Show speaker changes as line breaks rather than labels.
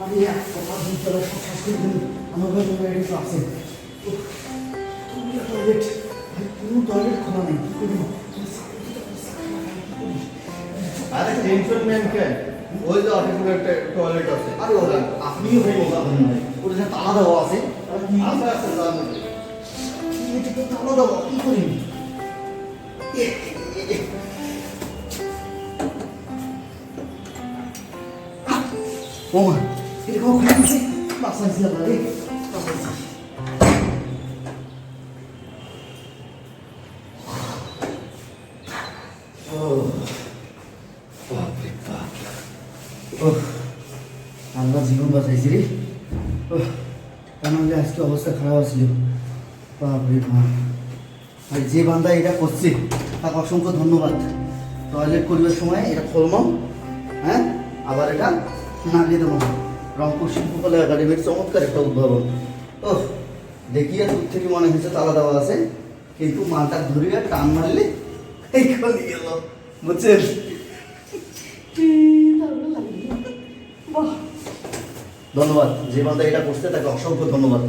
আমি এক কথা দুইতলা সব শেষ করে দিন আমার ঘরে রেডি তো আছে টয়লেট কোনো টয়লেট খোলা নেই কি করবো
আরে টেনশন নেন কেন ওই যে অনেকগুলো একটা টয়লেট আছে
আরে ওরা আপনিও হয়ে যাবেন ভাই ওটা যে তালা দেওয়া আছে
আচ্ছা আচ্ছা জানো
এটা তো তালা দেওয়া কি করি ও মা এটা কোনো খুলে দিচ্ছে বাসাইছি আপনার রে বাসাইছি আল্লাহ জীবন বাঁচাইছি রে তাহলে আজকে অবস্থা খারাপ ছিল বাপরে বাপ আর যে বান্দা এটা করছে তাকে অসংখ্য ধন্যবাদ টয়লেট করবার সময় এটা খোলমাম হ্যাঁ আবার এটা নামিয়ে দেবো রংপুর শিল্পকলা একাডেমির চমৎকার একটা উদ্ভাবন ও দেখিয়া দূর থেকে মনে হচ্ছে তালা দেওয়া আছে কিন্তু মালটা ধরিয়া টান মারলে এই খুলে গেল বুঝছেন ধন্যবাদ যে বান্দা এটা করছে তাকে অসংখ্য ধন্যবাদ